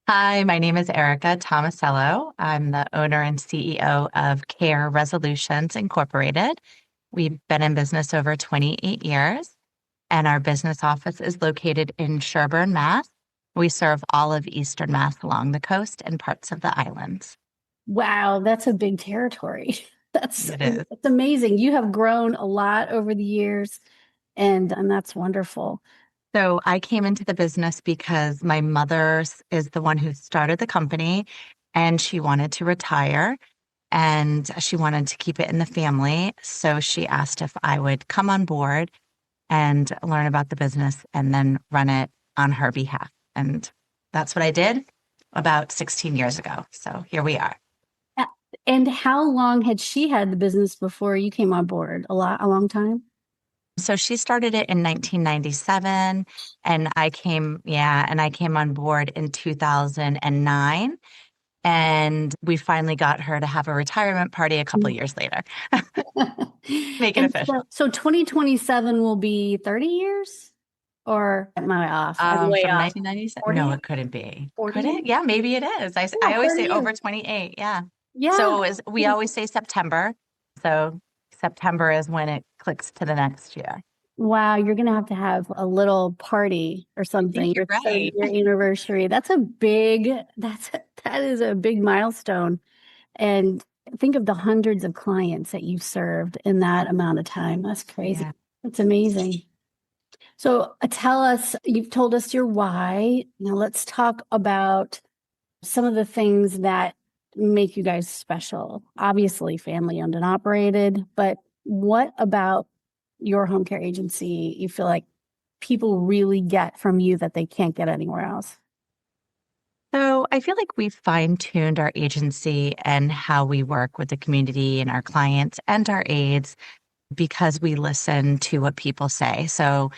Hi, my name is Erica Tomasello. I'm the owner and CEO of Care Resolutions Incorporated. We've been in business over 28 years, and our business office is located in Sherburne, Mass. We serve all of Eastern Mass along the coast and parts of the islands. Wow, that's a big territory. That's It is. that's amazing. You have grown a lot over the years, and that's wonderful. So I came into the business because my mother is the one who started the company, and she wanted to retire. And she wanted to keep it in the family. So she asked if I would come on board and learn about the business and then run it on her behalf. And that's what I did about 16 years ago. So here we are. A- And how long had she had the business before you came on board? A long time? So she started it in 1997 and I came on board in 2009 and we finally got her to have a retirement party a couple years later. Make it And so, official. so 2027 will be 30 years? Or am I off? I'm way From off. 1997? No, 40? it couldn't be. Could 40? it? Yeah, maybe it is. Yeah, I always 30 say years. over 28. Yeah. Yeah. So we always say September. So September is when it clicks to the next year. Wow, you're gonna have to have a little party or I think something. you're Your right. 30-year anniversary. That is a big milestone. And think of the hundreds of clients that you've served in that amount of time. That's crazy. Yeah. That's amazing. So tell us, you've told us your why. Now let's talk about some of the things that make you guys special. Obviously, family owned and operated, but what about your home care agency you feel like people really get from you that they can't get anywhere else? So I feel like we've fine-tuned our agency and how we work with the community and our clients and our aides because we listen to what people say. So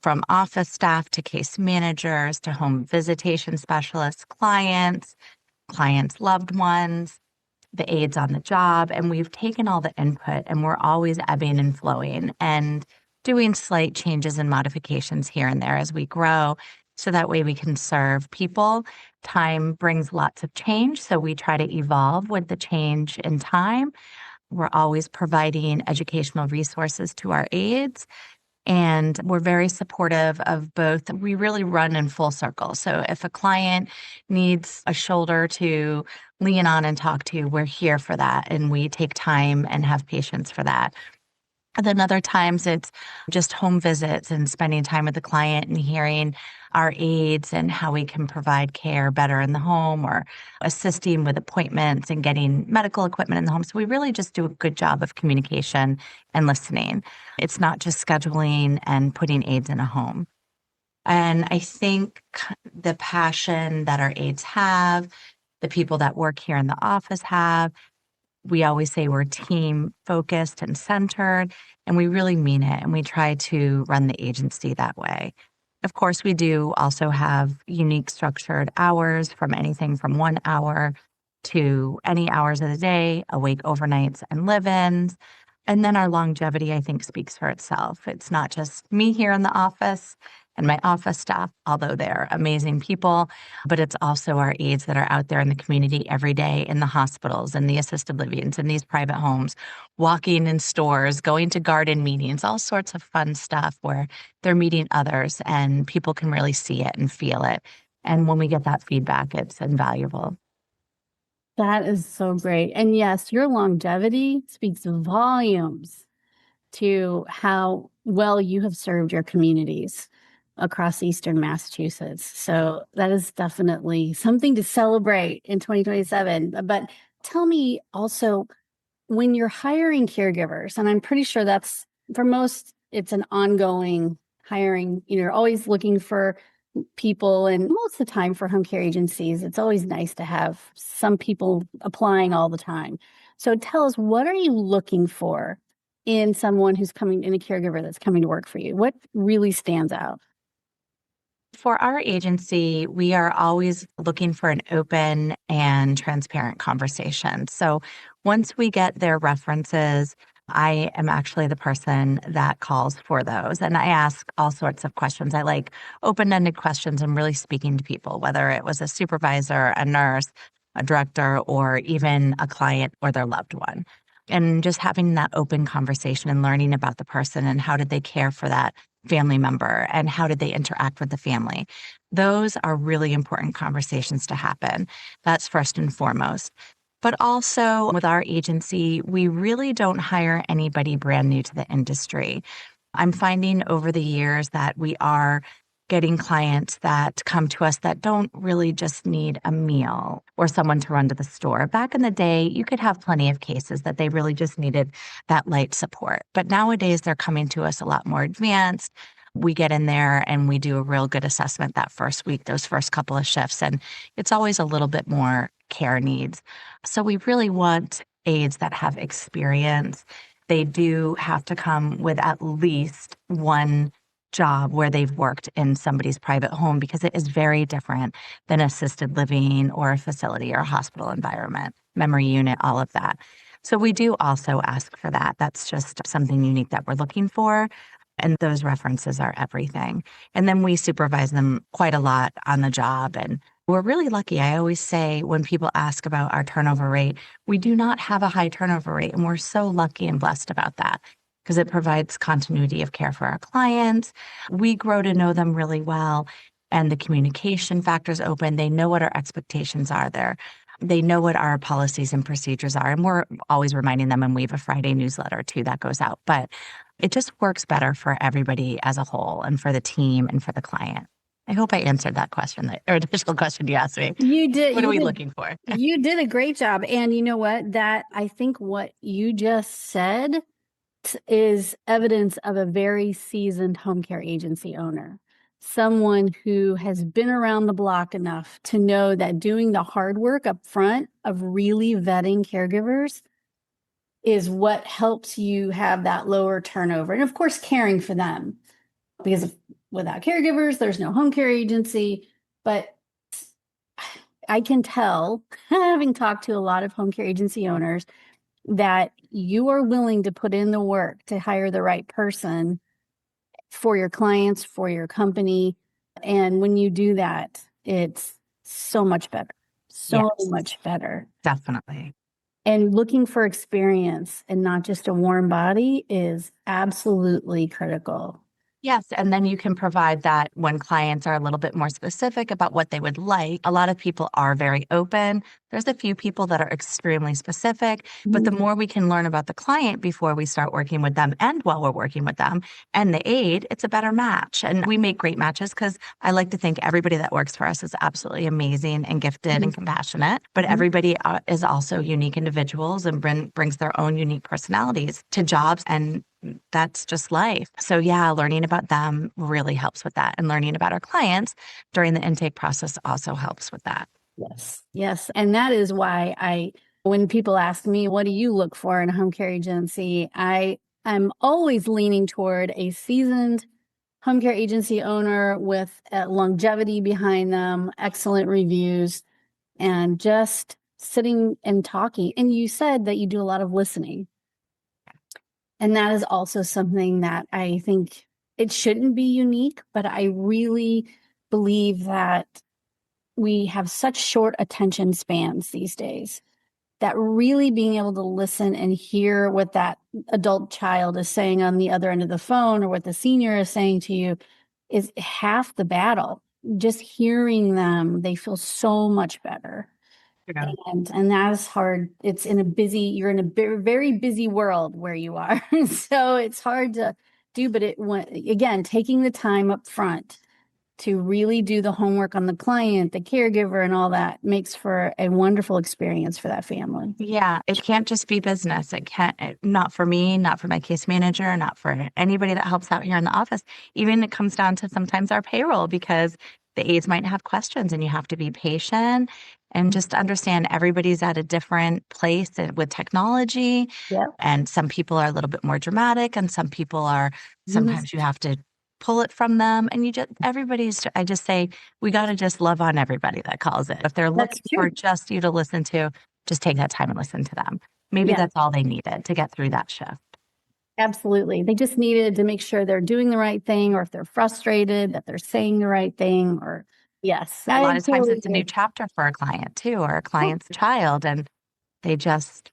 from office staff to case managers to home visitation specialists, clients' loved ones, the aides on the job, and we've taken all the input and we're always ebbing and flowing and doing slight changes and modifications here and there as we grow. So that way we can serve people. Time brings lots of change. So we try to evolve with the change in time. We're always providing educational resources to our aides. And we're very supportive of both. We really run in full circle. So if a client needs a shoulder to lean on and talk to, we're here for that. And we take time and have patience for that. And then other times it's just home visits and spending time with the client and hearing our aides and how we can provide care better in the home or assisting with appointments and getting medical equipment in the home. So we really just do a good job of communication and listening. It's not just scheduling and putting aides in a home. And I think the passion that our aides have, the people that work here in the office have, we always say we're team focused and centered, and we really mean it. And we try to run the agency that way. Of course, we do also have unique structured hours from anything from 1 hour to any hours of the day, awake overnights and live ins. And then our longevity, I think, speaks for itself. It's not just me here in the office and my office staff, although they're amazing people, but it's also our aides that are out there in the community every day in the hospitals and the assisted livings and these private homes, walking in stores, going to garden meetings, all sorts of fun stuff where they're meeting others and people can really see it and feel it. And when we get that feedback, it's invaluable. That is so great. And yes, your longevity speaks volumes to how well you have served your communities across Eastern Massachusetts. So that is definitely something to celebrate in 2027. But tell me also, when you're hiring caregivers, and I'm pretty sure that's for most, it's an ongoing hiring, you're always looking for people, and most of the time for home care agencies, it's always nice to have some people applying all the time. So tell us, what are you looking for in someone who's coming in a caregiver that's coming to work for you? What really stands out? For our agency, we are always looking for an open and transparent conversation. So once we get their references, I am actually the person that calls for those. And I ask all sorts of questions. I like open ended questions and really speaking to people, whether it was a supervisor, a nurse, a director, or even a client or their loved one. And just having that open conversation and learning about the person and how did they care for that family member and how did they interact with the family. Those are really important conversations to happen. That's first and foremost. But also with our agency, we really don't hire anybody brand new to the industry. I'm finding over the years that we are getting clients that come to us that don't really just need a meal or someone to run to the store. Back in the day, you could have plenty of cases that they really just needed that light support. But nowadays, they're coming to us a lot more advanced. We get in there and we do a real good assessment that first week, those first couple of shifts, and it's always a little bit more care needs. So we really want aides that have experience. They do have to come with at least one job where they've worked in somebody's private home because it is very different than assisted living or a facility or a hospital environment, memory unit, all of that. So we do also ask for that. That's just something unique that we're looking for. And those references are everything. And then we supervise them quite a lot on the job. And we're really lucky. I always say when people ask about our turnover rate, we do not have a high turnover rate. And we're so lucky and blessed about that because it provides continuity of care for our clients. We grow to know them really well. And the communication factor's open. They know what our expectations are there. They know what our policies and procedures are. And we're always reminding them, and we have a Friday newsletter too that goes out. But it just works better for everybody as a whole and for the team and for the client. I hope I answered that question, or additional question you asked me. You did. What are we looking for? You did a great job. And you know what? I think what you just said is evidence of a very seasoned home care agency owner. Someone who has been around the block enough to know that doing the hard work up front of really vetting caregivers is what helps you have that lower turnover. And of course, caring for them, because without caregivers, there's no home care agency. But I can tell, having talked to a lot of home care agency owners, that you are willing to put in the work to hire the right person for your clients, for your company. And when you do that, it's so much better. So much better. Definitely. And looking for experience and not just a warm body is absolutely critical. Yes. And then you can provide that when clients are a little bit more specific about what they would like. A lot of people are very open. There's a few people that are extremely specific, but the more we can learn about the client before we start working with them and while we're working with them and the aide, it's a better match. And we make great matches because I like to think everybody that works for us is absolutely amazing and gifted and compassionate, but everybody is also unique individuals and brings their own unique personalities to jobs, and that's just life. So yeah, learning about them really helps with that. And learning about our clients during the intake process also helps with that. Yes. Yes. And that is why when people ask me, what do you look for in a home care agency? I'm always leaning toward a seasoned home care agency owner with longevity behind them, excellent reviews, and just sitting and talking. And you said that you do a lot of listening. And that is also something that I think it shouldn't be unique, but I really believe that we have such short attention spans these days that really being able to listen and hear what that adult child is saying on the other end of the phone or what the senior is saying to you is half the battle. Just hearing them, they feel so much better. Yeah. And that is hard. You're in a very busy world where you are. So it's hard to do, but again, taking the time up front to really do the homework on the client, the caregiver, and all that makes for a wonderful experience for that family. Yeah, it can't just be business. It can't, not for me, not for my case manager, not for anybody that helps out here in the office. Even it comes down to sometimes our payroll because the aides might have questions and you have to be patient and just understand everybody's at a different place with technology. Yep. And some people are a little bit more dramatic and some people are, sometimes you have to pull it from them. And I just say, we got to just love on everybody that calls it. If they're looking for just you to listen to, just take that time and listen to them. Maybe that's all they needed to get through that shift. Absolutely. They just needed to make sure they're doing the right thing, or if they're frustrated, that they're saying the right thing, or yes, A I lot of times totally it's a new agree. chapter for a client too, or a Yeah, client's child, and they just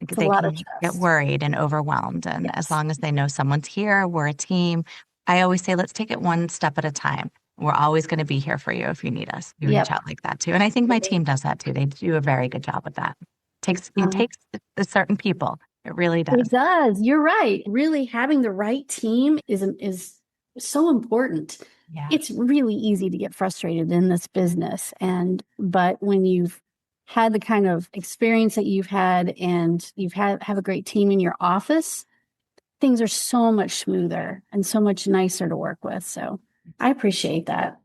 it's a they lot of can get trust. worried and overwhelmed. And as Yes. long as they know someone's here, we're a team. I always say, let's take it one step at a time. We're always going to be here for you if you need us. You reach Yep. out like that too. And I think my team does that too. They do a very good job with that. It Uh, takes a certain people. It really it does. does. You're right. Really having the right team is so important. Yeah. It's really easy to get frustrated in this business. But when you've had the kind of experience that you've had, and have a great team in your office, things are so much smoother and so much nicer to work with. So I appreciate that.